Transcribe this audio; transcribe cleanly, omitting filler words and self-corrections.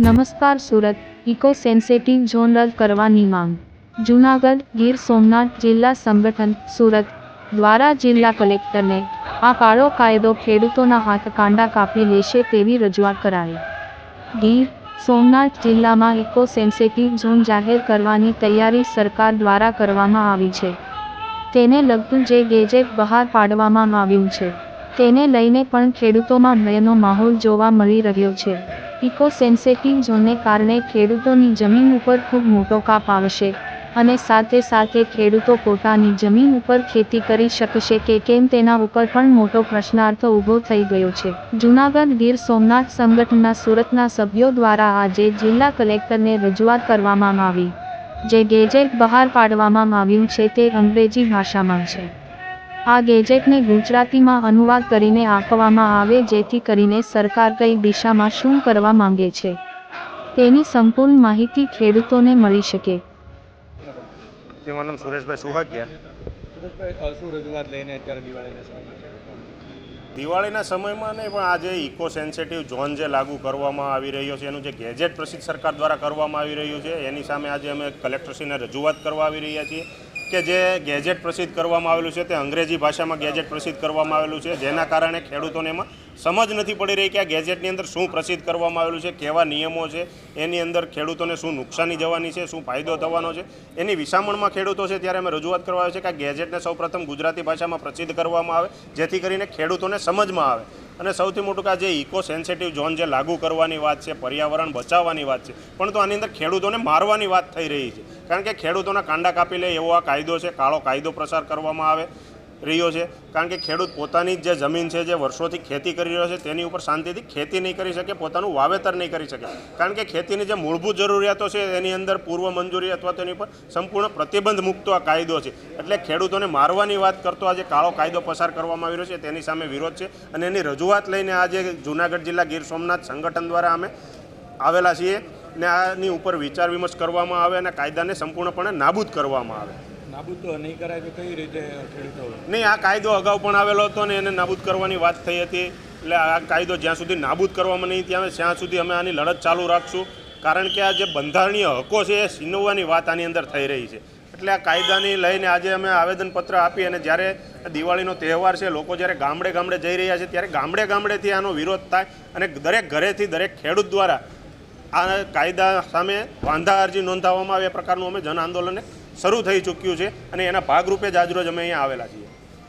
નમસ્કાર. Surat eco sensitive zone રદ કરવાની માંગ. જૂનાગઢ ગીર સોમનાથ જિલ્લા સંગઠન સુરત દ્વારા જિલ્લા કલેક્ટરને આ કાળો કાયદો ખેડૂતોના હાથ કાંડા કાપી લેશે તેવી રજૂઆત કરાઈ. ગીર સોમનાથ જિલ્લામાં ઇકો સેન્સિટિવ ઝોન જાહેર કરવાની તૈયારી સરકાર દ્વારા કરવામાં આવી છે. તેને લગતું જે ગેજેટ બહાર પાડવામાં આવ્યું છે તેને લઈને પણ ખેડૂતોમાં ભયનો માહોલ જોવા મળી રહ્યો છે. ઇકો સેન્સિટિવ ઝોનને કારણે ખેડૂતોની જમીન ઉપર ખૂબ મોટો કાપ આવશે અને સાથે સાથે ખેડૂતો પોતાની જમીન ઉપર ખેતી કરી શકશે કે કેમ તેના ઉપર પણ મોટો પ્રશ્નાર્થ ઊભો થઈ ગયો છે. જૂનાગઢ ગીર સોમનાથ સંગઠનના સુરતના સભ્યો દ્વારા આજે જિલ્લા કલેક્ટરને રજૂઆત કરવામાં આવી. જે ગેજેટ બહાર પાડવામાં આવ્યું છે તે અંગ્રેજી ભાષામાં છે. આ ગેજેટને ગુજરાતીમાં અનુવાદ કરીને આપવામાં આવે જેથી કરીને સરકાર કઈ દિશામાં શું કરવા માંગે છે તેની સંપૂર્ણ માહિતી ખેડૂતોને મળી શકે. મારું નામ સુરેશભાઈ સુહાગિયા. શું રજૂઆત લઈને અત્યારે દિવાળીના સમયમાં નહીં પણ આજે ઇકો સેન્સિટિવ ઝોન જે લાગુ કરવામાં આવી રહ્યો છે એનું જે ગેજેટ પ્રસિદ્ધ સરકાર દ્વારા કરવામાં આવી રહ્યું છે એની સામે આજે અમે કલેક્ટરશ્રીને રજૂઆત કરવા આવી રહ્યા છીએ કે જે ગેજેટ પ્રસિદ્ધ કરવામાં આવેલું છે તે અંગ્રેજી ભાષામાં ગેજેટ પ્રસિદ્ધ કરવામાં આવેલું છે જેના કારણે ખેડૂતોને એમાં સમજ નથી પડી રહી કે આ ગેજેટની અંદર શું પ્રસિદ્ધ કરવામાં આવેલું છે, કેવા નિયમો છે, એની અંદર ખેડૂતોને શું નુકસાની જવાની છે, શું ફાયદો થવાનો છે, એની વિસામણમાં ખેડૂતો છે. ત્યારે અમે રજૂઆત કરવા આવે છે કે આ ગેજેટને સૌપ્રથમ ગુજરાતી ભાષામાં પ્રસિદ્ધ કરવામાં આવે જેથી કરીને ખેડૂતોને સમજમાં આવે. અને સૌથી મોટું કે આ જે ઇકો સેન્સિટિવ ઝોન જે લાગુ કરવાની વાત છે, પર્યાવરણ બચાવવાની વાત છે, પણ તો આની અંદર ખેડૂતોને મારવાની વાત થઈ રહી છે. કારણ કે ખેડૂતોના કાંડા કાપી લે એવો આ કાયદો છે, કાળો કાયદો પ્રસાર કરવામાં આવે રહ્યો છે. કારણ કે ખેડૂત પોતાની જે જમીન છે, જે વર્ષોથી ખેતી કરી રહ્યો છે, તેની ઉપર શાંતિથી ખેતી નહીં કરી શકે, પોતાનું વાવેતર નહીં કરી શકે. કારણ કે ખેતીની જે મૂળભૂત જરૂરિયાતો છે એની અંદર પૂર્વ મંજૂરી અથવા તેની ઉપર સંપૂર્ણ પ્રતિબંધ મૂકતો આ કાયદો છે. એટલે ખેડૂતોને મારવાની વાત કરતો આજે કાળો કાયદો પસાર કરવામાં આવી રહ્યો છે તેની સામે વિરોધ છે અને એની રજૂઆત લઈને આજે જૂનાગઢ જિલ્લા ગીર સોમનાથ સંગઠન દ્વારા અમે આવેલા છીએ ને આની ઉપર વિચાર વિમર્શ કરવામાં આવે અને કાયદાને સંપૂર્ણપણે નાબૂદ કરવામાં આવે. નાબૂદ તો નહીં કરાય તો કઈ રીતે ખેડૂતો નહીં, આ કાયદો અગાઉ પણ આવેલો હતો ને એને નાબૂદ કરવાની વાત થઈ હતી. એટલે આ કાયદો જ્યાં સુધી નાબૂદ કરવામાં નહીં ત્યાં સુધી અમે આની લડત ચાલુ રાખશું. કારણ કે આ જે બંધારણીય હકો છે એ છીનવવાની વાત આની અંદર થઈ રહી છે. એટલે આ કાયદાની લઈને આજે અમે આવેદનપત્ર આપી અને જ્યારે દિવાળીનો તહેવાર છે, લોકો જ્યારે ગામડે ગામડે જઈ રહ્યા છે ત્યારે ગામડે ગામડેથી આનો વિરોધ થાય અને દરેક ઘરેથી દરેક ખેડૂત દ્વારા આ કાયદા સામે વાંધા અરજી નોંધાવવામાં આવે એ પ્રકારનું અમે જન આંદોલન શરૂ થઈ ચૂક્યું છે અને એના ભાગરૂપે જ આજરોજ અમે અહીંયા આવેલા છીએ.